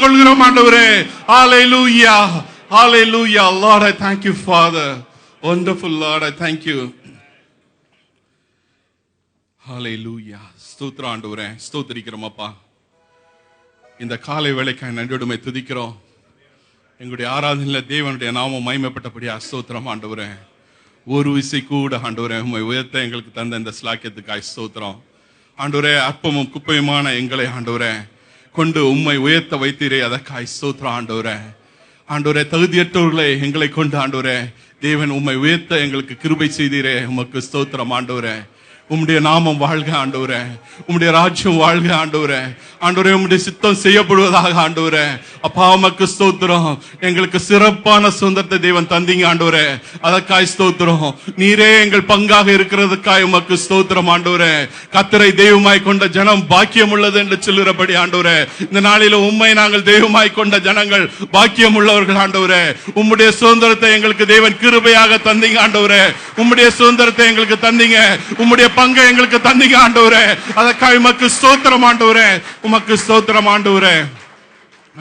கொள்கிறோம் ஆண்டவரே. ஹalleluya, hallelujah. Lord, I thank you, Father. Wonderful Lord, I thank you. ஹalleluya. ஸ்தோத்திரம் ஆண்டவரே, ஸ்தோத்திரிக்கிறோம் அப்பா. இந்த காலை வேளைக்காய் நன்றியோடுமை துதிக்கிறோம். எங்களுடைய ஆராதனையில் தேவனுடைய நாமம் மகிமைப்பட்டபடியா ஸ்தோத்திரம் ஆண்டவரே. ஒரு விசை கூட ஆண்டவரே உம்மை உயர்த்த எங்களுக்கு தந்த இந்த ஸ்லாக்கியத்துக்காய் ஸ்தோத்திரம் ஆண்டவரே. அற்பமும் குப்பையுமான எங்களை ஆண்டவரே கொண்டு உம்மை உயர்த்த வைத்தீரே, அதற்காய் ஸ்தோத்திரம் ஆண்டவரே. ஆண்டவரே, தகுதியற்றவர்களை எங்களை கொண்டு ஆண்டவரே தேவன் உம்மை உயர்த்த எங்களுக்கு கிருபை செய்தீரே, உமக்கு ஸ்தோத்திரம் ஆண்டவரே. உம்முடைய நாமம் வாழ்க ஆண்டவரே, உம்முடைய ராஜ்யம் வாழ்க ஆண்டவரே. ஆண்டவரே, உம்முடைய சித்தம் செய்யப்படுவதாக ஆண்டவரே. அப்பா உமக்கு ஸ்தோத்திரம். எங்களுக்கு சிறப்பான சுதந்திரத்தை தேவன் தந்தீங்க ஆண்டவரே, அதற்காய் ஸ்தோத்திரம். நீரே எங்கள் பங்காக இருக்கிறதுக்காய் உமக்கு ஸ்தோத்திரம் ஆண்டவரே. கர்த்தரை தெய்வமாய் கொண்ட ஜனம் பாக்கியம் உள்ளது என்று சொல்லுறபடி ஆண்டவரே, இந்த நாளில உம்மை நாங்கள் தெய்வமாய் கொண்ட ஜனங்கள் பாக்கியம் உள்ளவர்கள் ஆண்டவரே. உம்முடைய சுதந்திரத்தை எங்களுக்கு தேவன் கிருபையாக தந்தீங்க ஆண்டவரே. உம்முடைய சுதந்திரத்தை எங்களுக்கு தந்தீங்க, உம்முடைய பங்கை எங்களுக்கு தந்தீங்க ஆண்டவரே. அதற்காக உமக்கு ஸ்தோத்திரம் ஆண்டவரே, உமக்கு ஸ்தோத்திரம் ஆண்டவரே.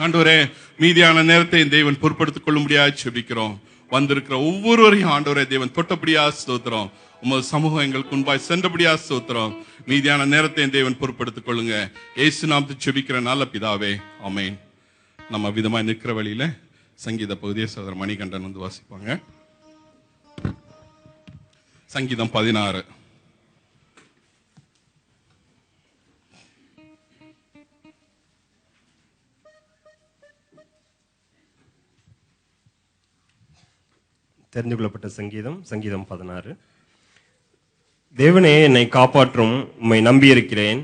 ஆண்டவரே, மீதியான நேரத்தை தேவன் பொறுப்படுத்திக் கொள்ளும்படியாக ஜெபிக்கிறோம். வந்திருக்கிற ஒவ்வொருவரையும் ஆண்டவரே தேவன் தொட்டபடியா ஸ்தோத்திரம். உமது சமூகம் எங்களுக்கு முன்பாய் சென்றபடியா ஸ்தோத்திரம். மீதியான நேரத்தை தேவன் பொறுப்படுத்திக் கொள்ளுங்க. இயேசு நாமத்தில் ஜெபிக்கிற நல்ல பிதாவே, ஆமென். நம்ம விதமாய் நிற்கிற வழியில சங்கீத பகுதியை சகோதரர் மணிகண்டன் வந்து வாசிப்பாங்க. சங்கீதம் 16. தெரிந்து கொள்ளப்பட்ட சங்கீதம் 16. தேவனே, என்னை காப்பாற்றும், உம்மை நம்பியிருக்கிறேன்.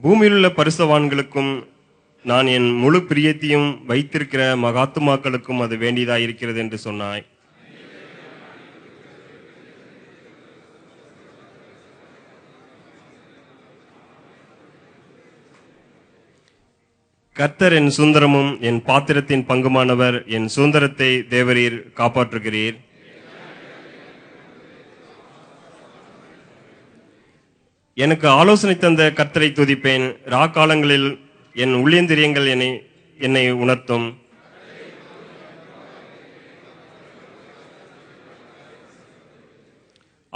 பூமியில் உள்ள பரிசுத்தவான்களுக்கும் நான் என் முழு பிரியத்தையும் வைத்திருக்கிற மகாத்துமாக்களுக்கும் அது வேண்டியதாக இருக்கிறது என்று சொன்னாய். கர்த்தர் என் சுதந்திரமும் என் பாத்திரத்தின் பங்குமானவர். என் சுதந்திரத்தை தேவரீர் காப்பாற்றுகிறீர். எனக்கு ஆலோசனை தந்த கர்த்தரை துதிப்பேன். ராக்காலங்களில் என் உள்ளேந்திரியங்கள் என்னை உணர்த்தும்.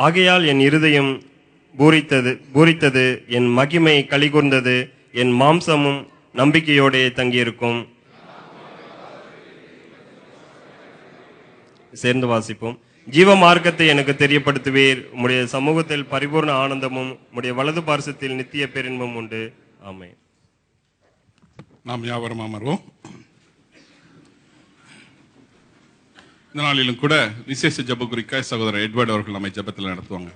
ஆகையால் என் இருதயம் பூரித்தது, என் மகிமை களிகூர்ந்தது, என் மாம்சமும் நம்பிக்கையோட தங்கியிருக்கும். சேர்ந்து வாசிப்போம். ஜீவ மார்க்கத்தை எனக்கு தெரியப்படுத்துவீர். உம்முடைய சமூகத்தில் பரிபூர்ண ஆனந்தமும் உம்முடைய வலது பார்சத்தில் நித்திய பேரின்பமும் உண்டு. ஆமென். நாம் யாவரும் அமர்வோம். இந்த நாளிலும் கூட விசேஷ ஜெப குறிக்க சகோதரர் எட்வர்ட் அவர்கள் நம்மை ஜெபத்தில் நடத்துவாங்க.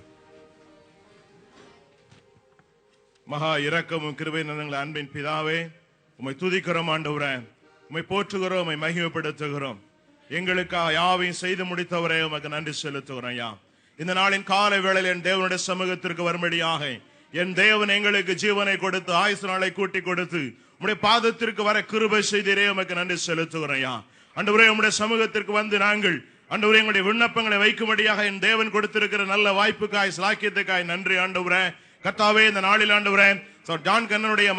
மகா இரக்கமும் கிருபை நிறைந்த அன்பின் பிதாவே, உம்மை துதிக்கிறோம் ஆண்டவரே, உம்மை போற்றுகிறோம், உம்மை மகிமைப்படுத்துகிறோம். எங்களுக்காக யாவையும் செய்து முடித்தவரே உமக்கு நன்றி செலுத்துகிறோம். ஐயா, இந்த நாளின் காலை வேளையில் என் தேவனுடைய சமூகத்திற்கு வரும்படியாக என் தேவன் எங்களுக்கு ஜீவனை கொடுத்து ஆயுசு நாளை கூட்டி கொடுத்து உம்முடைய பாதத்திற்கு வர கிருபை செய்தீரே, உமக்கு நன்றி செலுத்துகிறோம். ஐயா ஆண்டவரே, உம்முடைய சமூகத்திற்கு வந்து நாங்கள் ஆண்டவரே எங்களுடைய விண்ணப்பங்களை வைக்கும்படியாக என் தேவன் கொடுத்திருக்கிற நல்ல வாய்ப்புக்காய் ஸ்லாக்கியத்துக்காய் நன்றி ஆண்டவரே. கர்த்தாவே, இந்த நாளில் ஆண்டவரே ஜான் கண்ணனுடைய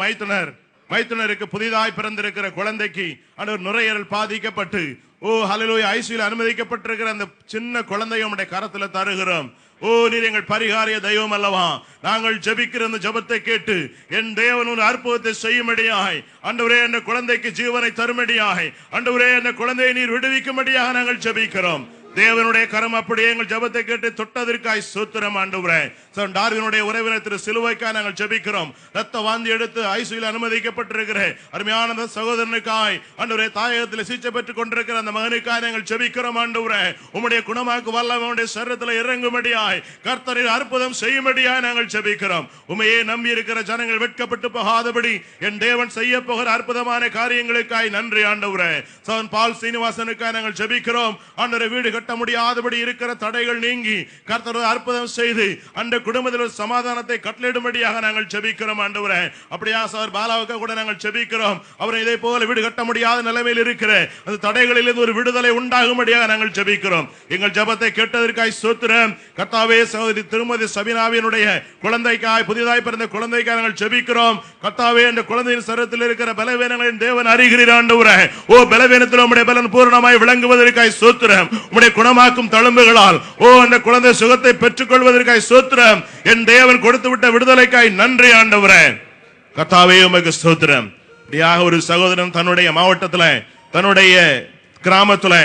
மைத்துனருக்கு புதிதாய் பிறந்திருக்கிற குழந்தைக்கு ஆண்டவர் நுரையீரல் பாதிக்கப்பட்டு ஹல்லேலூயா ஐசியூல அனுமதிக்கப்பட்டிருக்கிற அந்த சின்ன குழந்தையை உம்முடைய கரத்துல தருகிறோம். நீர் எங்கள் பரிகாரிய தெய்வம் அல்லவா. நாங்கள் ஜெபிக்கிற அந்த ஜெபத்தை கேட்டு என் தேவன் ஒரு அற்புதத்தை செய்யும்படியாய் ஆண்டவரே அந்த குழந்தைக்கு ஜீவனை தரும்படியாய் ஆண்டவரே அந்த குழந்தையை நீர் விடுவிக்கும்படியாக நாங்கள் ஜெபிக்கிறோம். தேவனுடைய கரம் அப்படியே எங்கள் ஜெபத்தை கேட்டு தொட்டதற்காய் ஸ்தோத்திரம் ஆண்டவரே. டார்வினுடைய உறவினர் திரு சிலுவைக்காய் நாங்கள் ஜெபிக்கிறோம். ரத்த வாந்தி எடுத்து ஐசியூல அனுமதிக்கப்பட்டிருக்கிற அருமையான சகோதரனுக்காய் ஆண்டவரே, தாயகத்தில் சிகிச்சை பெற்றுக் கொண்டிருக்கிற அந்த மகனுக்காய் நாங்கள் ஜெபிக்கிறோம் ஆண்டவரே. உம்முடைய குணமாக்கு வல்லவனுடைய சரீரத்தில் இறங்கும்படியாய் கர்த்தரின் அற்புதம் செய்யும்படியாய் நாங்கள் ஜெபிக்கிறோம். உம்மையே நம்பி இருக்கிற ஜனங்கள் வெட்கப்பட்டு போகாதபடி என் தேவன் செய்ய போகிற அற்புதமான காரியங்களுக்காய் நன்றி ஆண்டவரே. பால் சீனிவாசனுக்காய் நாங்கள் ஜெபிக்கிறோம். ஆண்டவரே, வீடு கட்ட முடியாதபடி இருக்கிற தடைகள் நீங்கி கர்த்தர் ஒரு அற்புதம் செய்து அந்த குடும்பத்தில் ஒரு சமாதானத்தை கட்டளையிடும்படியாக நாங்கள் ஜெபிக்கிறோம் ஆண்டவரே. அப்படியா சார் பாலாவுக்கு கூட நாங்கள் ஜெபிக்கிறோம். அவரை இதே போல வீடு கட்ட முடியாத நிலைமையில் இருக்கிற அந்த தடைகளிலிருந்து ஒரு விடுதலை உண்டாகும்படியாக நாங்கள் ஜெபிக்கிறோம். எங்கள் ஜெபத்தை கேட்டதற்காய் ஸ்தோத்திரம். கர்த்தாவே, சகோதரி திருமதி சபினாவினுடைய குழந்தைக்காய், புதிதாய் பிறந்த குழந்தைக்காய் நாங்கள் ஜெபிக்கிறோம். கர்த்தாவே, அந்த குழந்தையின் சரீரத்தில் இருக்கிற பலவீனங்களை தேவன் அறிகிறீர் ஆண்டவரே. ஓ பலவீனத்தில் உம்முடைய பலன் பூரணமாய் விளங்குவதற்காய் ஸ்தோத்திரம். உம்முடைய குணமாக்கும் தழும்புகளால் அந்த குழந்தை சுகத்தை பெற்றுக் கொள்வதற்காய் ஸ்தோத்திரம். என் தேவன் கொடுத்து விட்ட விடுதலைக்காய் நன்றி ஆண்டவரே. கர்த்தாவே, உமக்கு ஸ்தோத்திரம். இப்படியாக ஒரு சகோதரன் தன்னுடைய மாவட்டத்துல, தன்னுடைய கிராமத்துல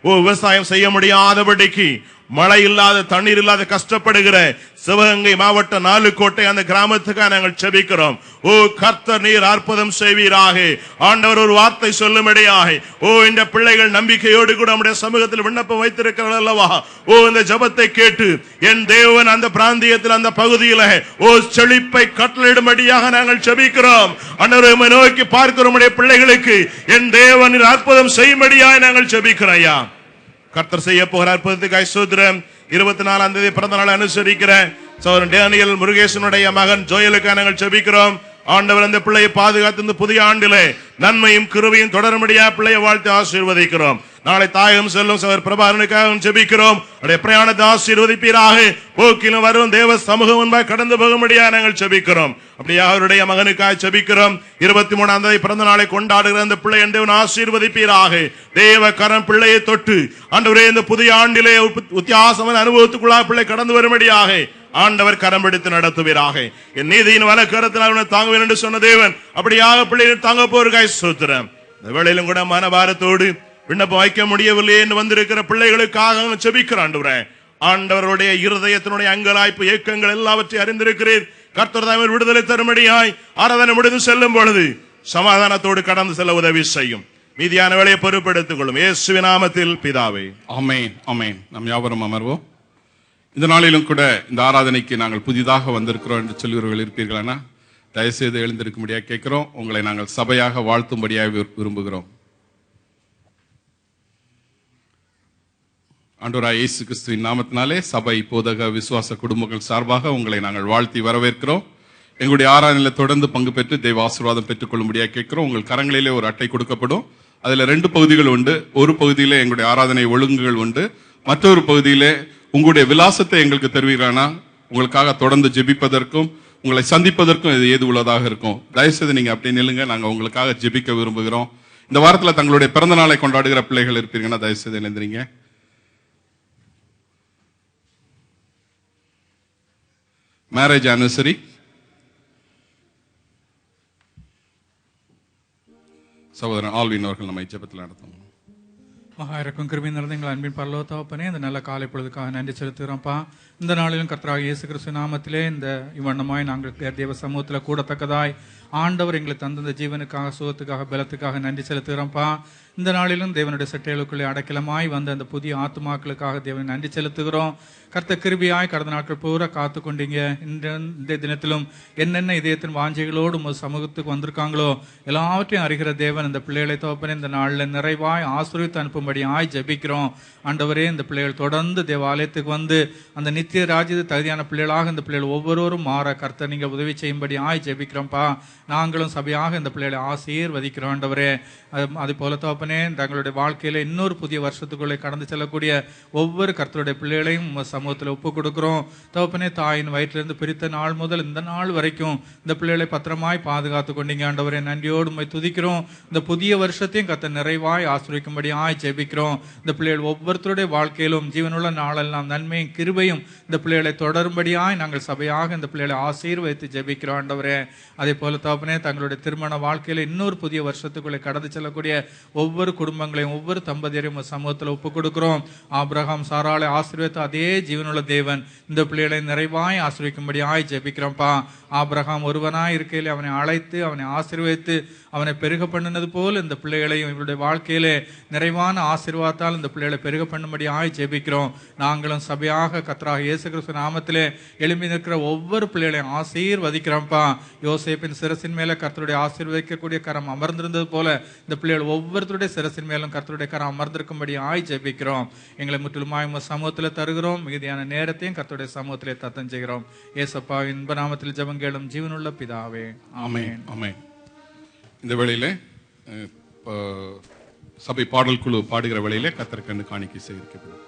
விவசாயம் செய்ய முடியாதபடிக்கு மழை இல்லாத, தண்ணீர் இல்லாத கஷ்டப்படுகிற சிவகங்கை மாவட்ட 4 கோட்டை அந்த கிராமத்துக்காக நாங்கள் ஜெபிக்கிறோம். ஓ கர்த்தர், நீர் அற்புதம் செய்வீராக. ஆண்டவர் ஒரு வார்த்தை சொல்லும்படியாக இந்த பிள்ளைகள் நம்பிக்கையோடு கூட நம்முடைய சமூகத்தில் விண்ணப்பம் வைத்திருக்கிறார்கள் அல்லவா. இந்த ஜெபத்தை கேட்டு என் தேவன் அந்த பிராந்தியத்தில், அந்த பகுதியில் செழிப்பை கட்டளையிடும்படியாக நாங்கள் ஜெபிக்கிறோம். ஆண்டவரை நோக்கி பார்க்கிற நம்முடைய பிள்ளைகளுக்கு என் தேவன் அற்புதம் செய்யும்படியாக நாங்கள் ஜெபிக்கிறோம். ஐயா, கர்த்தர் செய்ய போகிற அற்புதத்துக்காய் ஸ்தோத்திரம். 24ஆம் தேதி பிறந்த நாள் அனுசரிக்கிற சகோதரன் டேனியல் முருகேசனுடைய மகன் ஜோயலுக்காக நாங்கள் ஜெபிக்கிறோம். ஆண்டவர் அந்த பிள்ளையை பாதுகாத்து இந்த புதிய ஆண்டிலே நன்மையும் கிருபையும் தொடரும்படியா பிள்ளையை வாழ்த்து ஆசீர்வதிக்கிறோம். நாளை தாயகம் செல்லும் சகோதரர் பிரபாகரனுக்காக ஜெபிக்கிறோம். அவருடைய பிரயாணத்தை ஆசீர்வதிப்பீராக. போக்கிலும் வரும் தேவ சமூகம் முன்பாக கடந்து போகும்படியா நாங்கள் ஜெபிக்கிறோம். அப்படியே அவருடைய மகனுக்காக ஜெபிக்கிறோம். 23ஆம் தேதி பிறந்த நாளை கொண்டாடுகிற அந்த பிள்ளை தேவன் ஆசீர்வதிப்பீராக. தேவ கரம் பிள்ளையை தொட்டு ஆண்டவரே இந்த புதிய ஆண்டிலே வித்தியாசமான அனுபவத்துக்குள்ளாக பிள்ளை கடந்து வரும்படியாக ஆண்டவர் கரம் பிடித்து நடத்துவீராக. என் நீதியின் வலக்கரத்தினால் தாங்குவேன் என்று சொன்ன தேவன் அப்படியாக பிள்ளைகள் தாங்க போருக்காய் ஸ்தோத்திரம். இந்த வேளையிலும் கூட மனபாரத்தோடு விண்ணப்பம் வைக்க முடியவில்லை என்று வந்திருக்கிற பிள்ளைகளுக்காக ஜெபிக்கிறான். ஆண்டவருடைய இருதயத்தினுடைய அங்கலாய்ப்பு, ஏக்கங்கள் எல்லாவற்றையும் அறிந்திருக்கிறீர். கர்த்தர் தாமே விடுதலை தரும்படியாய் ஆராதனை முடிந்து செல்லும் பொழுது சமாதானத்தோடு கடந்து செல்ல உதவி செய்யும். மீதியான வேலையை பொறுப்பெடுத்துக் கொள்ளும். இயேசுவின் நாமத்தில் பிதாவே, ஆமென், ஆமென். நாம் யாவரும் அமர்வோம். இந்த நாளிலும் கூட இந்த ஆராதனைக்கு நாங்கள் புதிதாக வந்திருக்கிறோம் என்று சொல்லுவர்கள் இருப்பீர்களா? தயவுசெய்து எழுந்திருக்கும்படியாக கேட்கிறோம். உங்களை நாங்கள் சபையாக வாழ்த்தும்படியாக விரும்புகிறோம். ஆண்டவராய் இயேசு கிறிஸ்துவின் நாமத்தினாலே சபை, போதக, விசுவாச குடும்பங்கள் சார்பாக உங்களை நாங்கள் வாழ்த்தி வரவேற்கிறோம். எங்களுடைய ஆராதனையில் தொடர்ந்து பங்கு பெற்று தெய்வ ஆசீர்வாதம் பெற்றுக் கொள்ளும்படியாக கேட்கிறோம். உங்கள் கரங்களிலே ஒரு அட்டை கொடுக்கப்படும். அதுல 2 பகுதிகள் உண்டு. ஒரு பகுதியிலே எங்களுடைய ஆராதனை ஒழுங்குகள் உண்டு. மற்றொரு பகுதியிலே உங்களுடைய விலாசத்தை எங்களுக்கு தெரிவிக்கிறானா, உங்களுக்காக தொடர்ந்து ஜெபிப்பதற்கும் உங்களை சந்திப்பதற்கும் இது ஏது உள்ளதாக இருக்கும். தயவுசெய்து நீங்க அப்படி நில்லுங்க. நாங்க உங்களுக்காக ஜெபிக்க விரும்புகிறோம். இந்த வாரத்துல தங்களுடைய பிறந்த நாளை கொண்டாடுகிற பிள்ளைகள் இருப்பீங்கன்னா தயவுசெய்து எழுந்திரீங்க. மேரேஜ் ஆனிவர்சரி, சகோதரன் ஆல்வின் அவர்கள் நம்மை ஜெபத்தில் நடத்தும். மகா இறக்கும் கிருபை நிறைந்த எங்கள் அன்பின் பரலோக தகப்பனே, இந்த நல்ல காலை பொழுதுக்காக நன்றி செலுத்துகிறோம்ப்பா. இந்த நாளிலும் கர்த்தராகிய இயேசு கிறிஸ்து நாமத்திலே இந்த இவ்வண்ணமாய் நாங்கள் தேவ சமூகத்தில் கூடத்தக்கதாய் ஆண்டவர் எங்களுக்கு தந்த ஜீவனுக்காக, சுகத்துக்காக, பலத்துக்காக நன்றி செலுத்துகிறோம்ப்பா. இந்த நாளிலும் தேவனுடைய சட்டைகளுக்குள்ளே அடைக்கலமாய் வந்த அந்த புதிய ஆத்துமாக்களுக்காக தேவனை நன்றி செலுத்துகிறோம். கர்த்தர் கிருபையாய் கடந்த நாட்கள் பூரா காத்து கொண்டீங்க. இந்த தினத்திலும் என்னென்ன இதயத்தின் வாஞ்சைகளோடு உங்கள் சமூகத்துக்கு வந்திருக்காங்களோ எல்லாவற்றையும் அறிகிற தேவன் இந்த பிள்ளைகளை தகப்பனே இந்த நாளில் நிறைவாய் ஆசீர்வதித்து அனுப்பும்படியாய் ஜெபிக்கிறோம். ஆண்டவரே, இந்த பிள்ளைகள் தொடர்ந்து தேவாலயத்துக்கு வந்து அந்த நித்திய ராஜ்யத்து தகுதியான பிள்ளைகளாக இந்த பிள்ளைகள் ஒவ்வொருவரும் மாற கர்த்தர் நீங்கள் உதவி செய்யும்படியாய் ஜெபிக்கிறோம்ப்பா. நாங்களும் சபையாக இந்த பிள்ளைகளை ஆசீர்வதிக்கிறோம். ஆண்டவரே, அதே போல தகப்பனே தங்களுடைய வாழ்க்கையில இன்னொரு புதிய வருஷத்துக்குள்ளே கடந்து செல்லக்கூடிய ஒவ்வொரு கர்த்தருடைய பிள்ளைகளையும் சமூகத்தில் ஒப்பு கொடுக்கிறோம். தகப்பனே, தாயின் வயிற்றிலிருந்து பிரித்த நாள் முதல் இந்த நாள் வரைக்கும் இந்த பிள்ளைகளை பத்திரமாய் பாதுகாத்து கொண்டீங்க. ஆண்டவரே, நன்றியோடு உம்மை துதிக்கிறோம். இந்த புதிய வருஷத்தையும் கர்த்தர் நிறைவாய் ஆசீர்வதிக்கும்படியாய் ஜெபிக்கிறோம். இந்த பிள்ளைகள் ஒவ்வொருத்தருடைய வாழ்க்கையிலும் ஜீவனுள்ள நாளெல்லாம் நன்மையும் கிருபையும் இந்த பிள்ளைகளை தொடரும்படியாய் நாங்கள் சபையாக இந்த பிள்ளைகளை ஆசீர்வதித்து ஜெபிக்கிறோம். ஆண்டவரே, அதே போல தகப்பனே தங்களுடைய திருமண வாழ்க்கையில இன்னொரு புதிய வருஷத்துக்குள்ளே கடந்து செல்லக்கூடிய ஒவ்வொரு குடும்பங்களையும் ஒவ்வொரு தம்பதியரையும் சமூகத்தில் ஒப்பு கொடுக்கிறோம். ஆபிரகாம் சாராளை ஆசீர்வதித்த அதே ஜீவனுள்ள தேவன் இந்த பிள்ளைகளை நிறைவாய் ஆசீர்வதிக்கும்படியாய் ஜெபிக்கிறோம்ப்பா. ஆபிரகாம் ஒருவனாய் இருக்கையிலே அவனை அழைத்து அவனை ஆசீர்வதித்து அவனை பெருக பண்ணினது போல் இந்த பிள்ளைகளையும் இவருடைய வாழ்க்கையிலே நிறைவான ஆசீர்வாதத்தால் இந்த பிள்ளைகளை பெருக பண்ணும்படியாய் ஜெபிக்கிறோம். நாங்களும் சபையாக கர்த்தராகிய இயேசு கிறிஸ்து நாமத்திலே எழும்பி நிற்கிற ஒவ்வொரு பிள்ளைகளையும் ஆசீர்வதிக்கிறோம்ப்பா. யோசேப்பின் சிரசின் மேலே கர்த்தருடைய ஆசீர்வதிக்கக்கூடிய கரம் அமர்ந்திருந்தது போல இந்த பிள்ளைகள் ஒவ்வொருத்தருடைய சிரசின் மேலும் கர்த்தருடைய கரம் அமர்ந்திருக்கும்படியாய் ஜெபிக்கிறோம். எங்களை முற்றிலுமாய் உங்கள் சமூகத்தில் தருகிறோம். மிகுதியான நேரத்தையும் கர்த்தருடைய சமூகத்திலே தத்தம் செய்கிறோம். ஏசப்பா இன்ப நாமத்தில் ஜெபம் கேளும் ஜீவனுள்ள பிதாவே, ஆமென். ஆமென். இந்த வேளையிலே சபை பாடல் குழு பாடுகிற வேளையிலே கர்த்தருக்கு காணிக்கை சேகரிக்கப்படும்.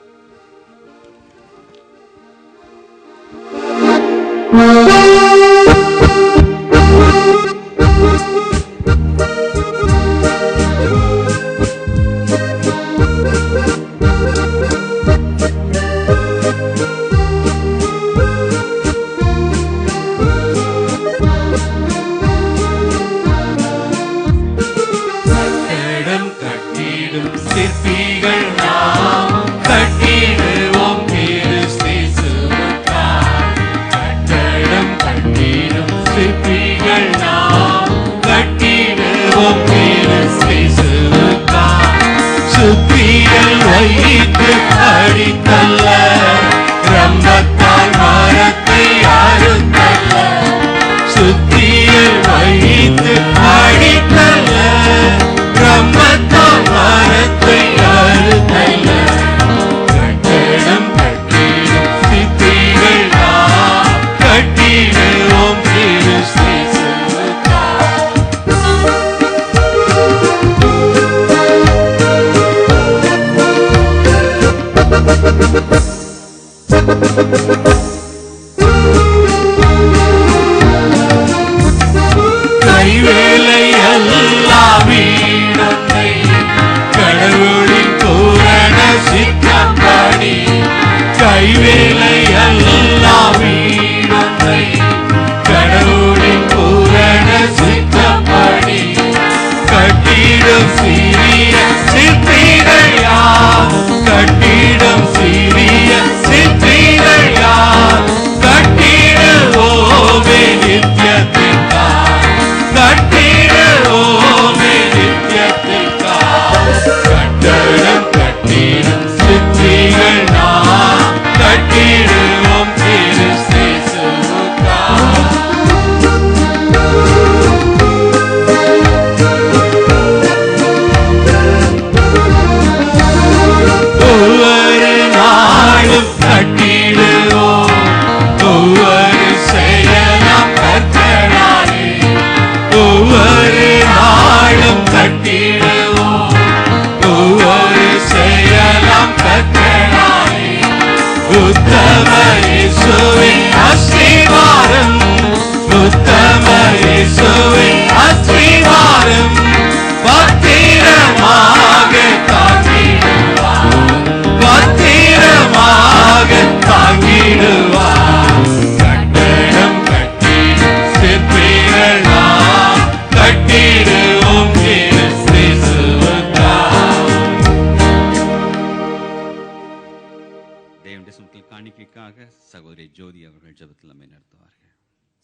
சகோதரி ஜோதி அவர்கள் ஜெபத்தில் நம்மை நடத்துவார்கள்.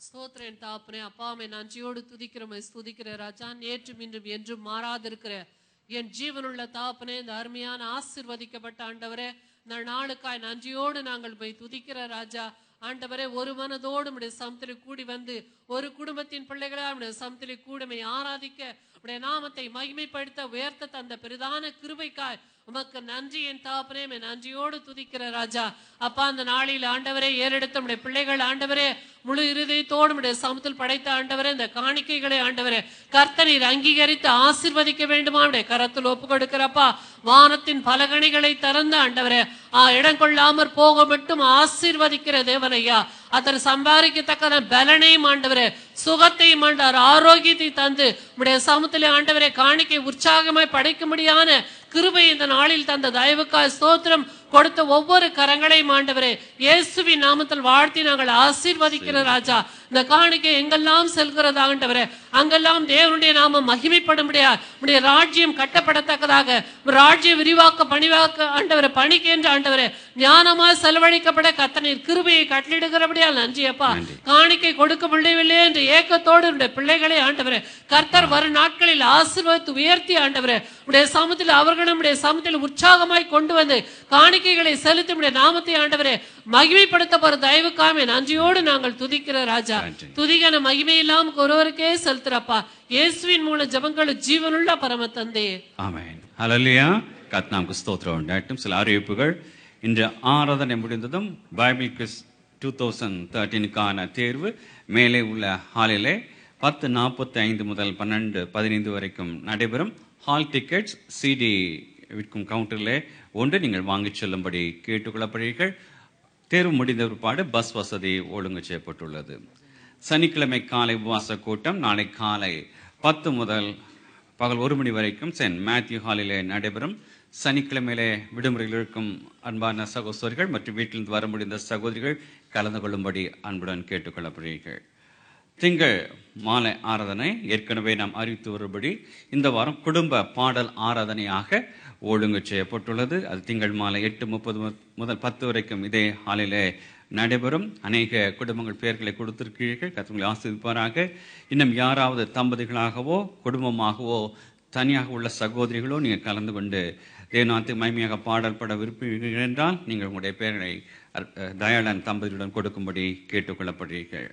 ஸ்தோத்திரம் தாப்பனே, அப்பாவை நன்றியோடு துதிக்கிறோம், ஸ்துதிக்கிற ராஜா. நேற்றும் இன்றும் என்றும் மாறாதிருக்கிற என் ஜீவனுள்ள தாப்பனே, இந்த அருமையான ஆசீர்வதிக்கப்பட்ட ஆண்டவரே, இந்த நாளுக்காய் நன்றியோடு நாங்கள் போய் துதிக்கிற ராஜா. ஆண்டவரே, ஒரு மனதோடு உடைய சமத்திலே கூடி வந்து ஒரு குடும்பத்தின் பிள்ளைகளா உடைய சமத்திலே கூடமை ஆராதிக்க உடைய நாமத்தை மகிமைப்படுத்த உயர்த்த தந்த பெரிதான கிருபைக்காய் உமக்கு நன்றி என் தாப்பனே. நன்றியோடு துதிக்கிற ராஜா. அப்பா, அந்த நாளில் ஆண்டவரே ஏறெடுத்த உடைய பிள்ளைகள் ஆண்டவரே முழு இருதயத்தோடு உடைய சமத்தில் படைத்த ஆண்டவரே, இந்த காணிக்கைகளை ஆண்டவரே கர்த்தரீர் அங்கீகரித்து ஆசீர்வதிக்க வேண்டுமா உடைய கரத்தில் ஒப்பு கொடுக்கிறப்பா. வானத்தின் பலகணிகளை திறந்த ஆண்டவரே இடம் கொள்ளாமற் போக மட்டும் ஆசீர்வதிக்கிற தேவனையா. அதனை சம்பாதிக்கத்தக்க பலனையும் ஆண்டவரே சுகத்தையும் ஆண்டார் ஆரோக்கியத்தை தந்து உடைய சமத்திலே ஆண்டவரே காணிக்கை உற்சாகமாய் படைக்கும்படியான கிருபை இந்த நாளில் தந்த தயவுக்காய் ஸ்தோத்திரம். கொடுத்த ஒவ்வொரு கரங்களையும் ஆண்டவரே இயேசுவின் நாமத்தில் வாழ்த்தி நாங்கள் ஆசீர்வதிக்கிற ராஜா. இந்த காணிக்கை எங்கெல்லாம் செல்கிறது ஆண்டவரே அங்கெல்லாம் தேவனுடைய நாமம் மகிமைப்படும்படியா உடைய ராஜ்யம் கட்டப்படத்தக்கதாக ராஜ்ய விரிவாக்க பணிவாக்க ஆண்டவரே பணிக்கு என்று ஆண்டவரே ஞானமாய் செலவழிக்கப்பட கர்த்தரீர் கிருபையை கட்டளிடுகிறபடியா நன்றி அப்பா. காணிக்கை கொடுக்க முடியவில்லை என்று ஏக்கத்தோடு உடைய பிள்ளைகளை ஆண்டவரே கர்த்தர் வரும் நாட்களில் ஆசீர்வதித்து உயர்த்தி ஆண்டவரே உடைய சமூகத்தில் அவர்கள் ஒவ்வொருவர்களும் உடைய சமூகத்தில் உற்சாகமாய் கொண்டு வந்து காணிக்கைகளை செலுத்தி உடைய நாமத்தை ஆண்டவரே மகிமைப்படுத்த போற தயவுக்காமே நன்றியோடு நாங்கள் துதிக்கிற ராஜா. துதிக்கான மகிமை இல்லாம ஒருவருக்கே செலுத்துறப்பா. இயேசுவின் மூலம் ஜெபங்கள் ஜீவனுள்ள பரம தந்தையே. ஆமென். ஹல்லேலூயா. கர்த்தருக்கு ஸ்தோத்திரம் உண்டாகட்டும். சில அறிவிப்புகள். இன்று ஆராதனை முடிந்ததும் பைபிள் குவிஸ் 2013க்கான தேர்வு மேலே உள்ள ஹாலிலே 10:45 முதல் 12:15 வரைக்கும் நடைபெறும். ஹால் டிக்கெட்ஸ் சிடி விற்கும் கவுண்டரிலே ஒன்று நீங்கள் வாங்கிச் செல்லும்படி கேட்டுக்கொள்ளப்படுகிறீர்கள். தேர்வு முடிந்த பிற்பாடு பஸ் வசதி ஒழுங்கு செய்யப்பட்டுள்ளது. சனிக்கிழமை காலை உபவாச கூட்டம் நாளை காலை 10 முதல் பகல் 1 மணி வரைக்கும் சென்ட் மேத்யூ ஹாலிலே நடைபெறும். சனிக்கிழமையிலே விடுமுறையில் இருக்கும் அன்பான சகோதரர்கள் மற்றும் வீட்டிலிருந்து வர முடிந்த சகோதரிகள் கலந்து கொள்ளும்படி அன்புடன் கேட்டுக்கொள்ளப்படுகிறீர்கள். திங்கள் மாலை ஆராதனை ஏற்கனவே நாம் அறிவித்து வரும்படி இந்த வாரம் குடும்ப பாடல் ஆராதனையாக ஒழுங்கு செய்யப்பட்டுள்ளது. அது திங்கள் மாலை 8:30 முதல் 10 வரைக்கும் இதே ஹாலிலே நடைபெறும். அநேக குடும்பங்கள் பெயர்களை கொடுத்திருக்கிறீர்கள். கர்த்தர் ஆசீர்வதிப்பாராக. இன்னும் யாராவது தம்பதிகளாகவோ குடும்பமாகவோ தனியாக உள்ள சகோதரிகளோ நீங்கள் கலந்து கொண்டு தேவநாமத்துக்கு மகிமையாக பாடல் பட விரும்புகிறீர்கள் என்றால் நீங்கள் உங்களுடைய பெயர்களை தயாளன் தம்பதியுடன் கொடுக்கும்படி கேட்டுக்கொள்ளப்படுகிறீர்கள்.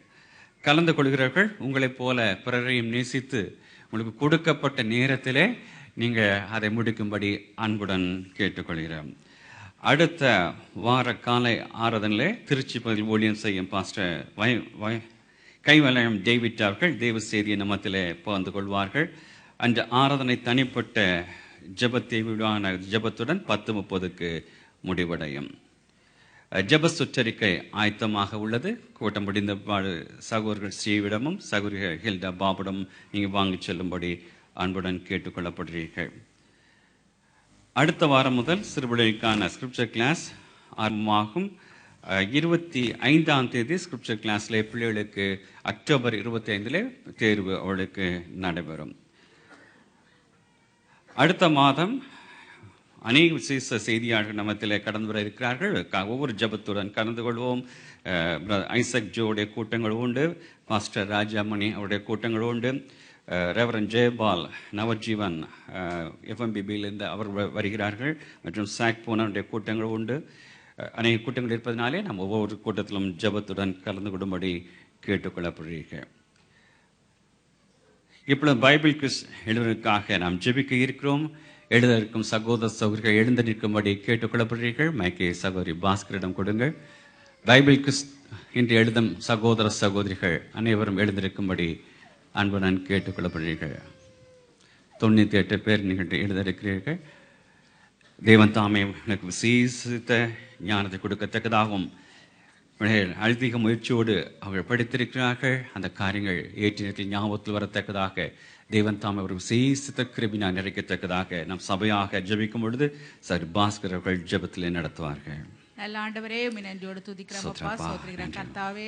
கலந்து கொள்கிறவர்கள் உங்களைப் போல பிறரையும் நேசித்து உங்களுக்கு கொடுக்கப்பட்ட நேரத்திலே நீங்கள் அதை முடிக்கும்படி அன்புடன் கேட்டுக்கொள்கிறோம். அடுத்த வார காலை ஆராதனையிலே திருச்சி பகுதியில் ஊழியம் செய்யும் பாஸ்டர் கைவலயம் டேவிட் அவர்கள் தேவ செய்தியை நம்மத்திலே பகிர்ந்து கொள்வார்கள். அன்று ஆராதனை தனிப்பட்ட ஜபத்தேவிடான ஜபத்துடன் 10:30க்கு முடிவடையும். ஜப சுற்றறிக்கை ஆயத்தமாக உள்ளது. கூட்டம் முடிந்த சகோதரர்கள் ஸ்ரீவிடமும் சகோதரிகள் ஹில்டா பாபுடம் நீங்கள் வாங்கிச் செல்லும்படி அன்புடன் கேட்டுக்கொள்ளப்படுகிறீர்கள். அடுத்த வாரம் முதல் சிறுபிள்ளைக்கான ஸ்கிரிப்சர் கிளாஸ் ஆரம்பமாகும். 25ஆம் தேதி ஸ்கிரிப்சர் கிளாஸ்ல பிள்ளைகளுக்கு அக்டோபர் 25 தேர்வு அவளுக்கு நடைபெறும். அடுத்த மாதம் அநேக விசேஷ செய்தியாளர்கள் நம்மத்திலே கடந்து வர இருக்கிறார்கள். ஒவ்வொரு ஜபத்துடன் கலந்து கொள்வோம். ஐசக் ஜோடைய கூட்டங்கள் உண்டு. பாஸ்டர் ராஜாமணி அவருடைய கூட்டங்கள் உண்டு. ரெவரன் ஜெயபால் நவஜீவன் FMBBயிலிருந்து அவர் வருகிறார்கள். மற்றும் சாக் போனவருடைய கூட்டங்கள் உண்டு. அநேக கூட்டங்கள் இருப்பதனாலே நாம் ஒவ்வொரு கூட்டத்திலும் ஜபத்துடன் கலந்து கொள்ளும்படி கேட்டுக்கொள்ளப்படுகிறீர்கள். இப்பொழுது பைபிள் குவிஸ் எழுதுவதற்காக நாம் ஜெபிக்க இருக்கிறோம். எழுத இருக்கும் சகோதர சகோதரிகள் எழுந்து நிற்கும்படி கேட்டுக்கொள்ளப்படுகிறீர்கள். மைக்கை சகோதரி பாஸ்கரிடம் கொடுங்கள். பைபிள் குவிஸ் என்று எழுதும் சகோதர சகோதரிகள் அனைவரும் எழுந்திருக்கும்படி அன்புடன் கேட்டுக்கொள்ளப்படுகிறீர்கள். 98 பேர் நீங்கள் எழுத இருக்கிறீர்கள். தேவன் தாமே எனக்கு விசேஷித்த ஞானத்தை கொடுக்கத்தக்கதாகவும் அதிக முயற்சியோடு அவர்கள் படித்திருக்கிறார்கள். அந்த காரியங்கள் ஏற்றினத்தில் ஞாபகத்தில் வரத்தக்கதாக தேவன் தாமே ஒரு விசேஷித்த கிருபினால் நிறைக்கத்தக்கதாக நம் சபையாக ஜெபிக்கும் பொழுது சரி பாஸ்கர் அவர்கள் ஜெபத்திலே நடத்துவார்கள். நல்ல ஆண்டவரே உம்மை நன்றியோடு துதிக்கிறோம் அப்பா. சோதரிக்கிறோம் கர்த்தாவே,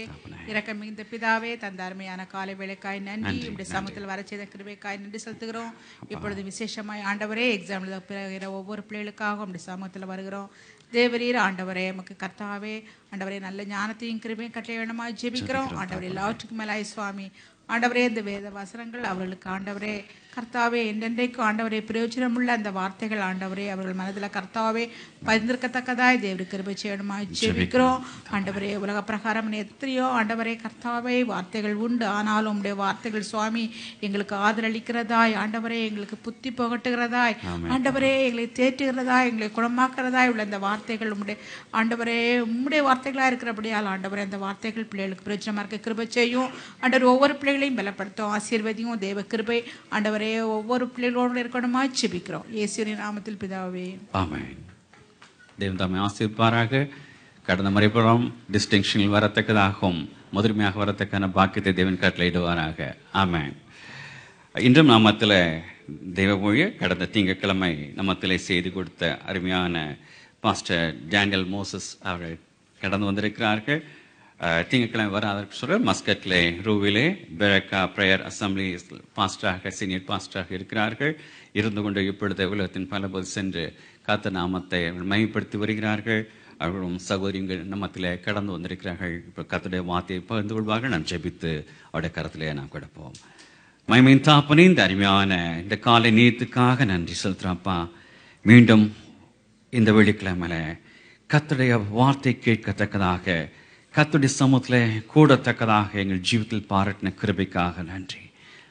இரக்கம் மிகுந்த பிதாவே, தந்த அருமையான காலை வேளைக்காய் நன்றி. உடைய சமூகத்தில் வர செய்த கிருபைக்காய் நன்றி செலுத்துகிறோம். இப்பொழுது விசேஷமாய் ஆண்டவரே எக்ஸாம் எழுத ஒவ்வொரு பிள்ளைகளுக்காக உடைய சமூகத்தில் வருகிறோம். தேவரீர் ஆண்டவரே நமக்கு கர்த்தாவே ஆண்டவரே நல்ல ஞானத்தையும் கிருபையும் கட்டளை வேணுமா ஜெபிக்கிறோம். ஆண்டவரே எல்லாவற்றுக்கும் மேலாய் சுவாமி ஆண்டவரே இந்த வேத வசனங்கள் அவர்களுக்கு ஆண்டவரே கர்த்தாவே என்றென்றைக்கும் ஆண்டவரே பிரயோஜனமுள்ள அந்த வார்த்தைகள் ஆண்டவரே அவர்கள் மனதில் கர்த்தாவே பதிந்திருக்கத்தக்கதாய் தேவரு கிருபை செய்யணுமா ஜெபிக்கிறோம். ஆண்டவரே உலக பிரகாரம் எத்தனையோ ஆண்டவரே கர்த்தாவே வார்த்தைகள் உண்டு. ஆனாலும் உடைய வார்த்தைகள் சுவாமி எங்களுக்கு ஆதரளிக்கிறதாய் ஆண்டவரே எங்களுக்கு புத்தி புகட்டுகிறதாய் ஆண்டவரே எங்களை தேற்றுகிறதாய் எங்களை குணமாக்குறதாய் உள்ள அந்த வார்த்தைகள் உம்முடைய ஆண்டவரே உம்முடைய வார்த்தைகளாக இருக்கிறபடியால் ஆண்டவரே அந்த வார்த்தைகள் பிள்ளைகளுக்கு பிரயோஜனமாக இருக்க கிருபை செய்யும். ஆண்டவர் ஒவ்வொரு பிள்ளைகளையும் பலப்படுத்தும் ஆசீர்வதியும் தேவ கிருபை ஆண்டவரே ஒவ்வொரு பிள்ளைகளோடு இருக்கணுமா ஜெபிக்கிறோம் இயேசுவின் நாமத்தில் பிதாவே ஆமென். தேவன் தாமே ஆசீர்வதிப்பாராக. கடந்த முறைப்புறம் டிஸ்டிங்ஷனில் வரத்தக்கதாகவும் முதன்மையாக வரத்தக்கான பாக்கியத்தை தேவன் கட்டளையிடுவாராக. ஆமென். இன்றும் நாமத்தில் தெய்வ மொழியை கடந்த திங்கட்கிழமை நம்மத்திலே செய்து கொடுத்த அருமையான பாஸ்டர் டேனியல் மோசஸ் அவர்கள் கடந்து வந்திருக்கிறார்கள். திங்கட்கிழமை வர அதற்கு சொல்ற மஸ்கட்லே ரூவிலே பெரக்கா பிரேயர் அசம்பிளி பாஸ்டராக சீனியர் பாஸ்டராக இருக்கிறார்கள். இருந்து கொண்டு இப்பொழுது உலகத்தின் பல போது சென்று காத்த நாமத்தை மையப்படுத்தி வருகிறார்கள். அவர்களும் சகோதரிகள் நம்மத்திலே கடந்து வந்திருக்கிறார்கள். இப்போ கர்த்தருடைய வார்த்தையை பகிர்ந்து கொள்வார்கள். நாம் ஜெபித்து அவருடைய கரத்திலே நாம் கிடப்போம். மகிமையின் தாப்பனே, இந்த அருமையான இந்த காலை நேரத்துக்காக நன்றி செலுத்துறப்பா. மீண்டும் இந்த வெள்ளிக்கிழமையில கர்த்தருடைய வார்த்தை கேட்கத்தக்கதாக, கர்த்தருடைய சமூகத்தில் கூடத்தக்கதாக எங்கள் ஜீவிதத்தில் பாராட்டின கிருபைக்காக நன்றி.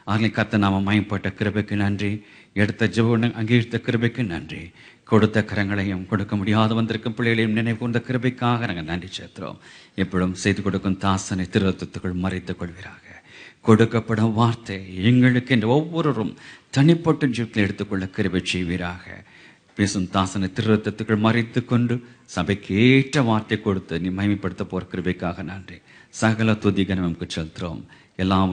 ஆகவே கர்த்தர் நாம மயம்பட்ட கிருபைக்கு நன்றி. எடுத்த ஜெபம் அங்கீகரித்த கிருபைக்கு நன்றி. கொடுத்த கரங்களையும் கொடுக்க முடியாத வந்திருக்கும் பிள்ளைகளையும் நினைவு கூர்ந்த கிருபைக்காக நாங்கள் நன்றி செலுத்துகிறோம். எப்பொழுதும் செய்து கொடுக்கும் தாசனை திருத்துக்குள் மறைத்துக் கொள்வீராக. கொடுக்கப்படும் வார்த்தை எங்களுக்கு என்று ஒவ்வொருவரும் தனிப்பட்ட ஜீவிதத்தில் எடுத்துக்கொள்ள கிருபை செய்வீராக. பேசும் தாசனை திருத்துக்குள் மறைத்து கொண்டு சபைக்கு ஏற்ற வார்த்தை கொடுத்து நீ மகிமைப்படுத்த போற கிருபைக்காக நன்றி. சகல துதிகனை நமக்கு செலுத்துகிறோம். எல்லாம்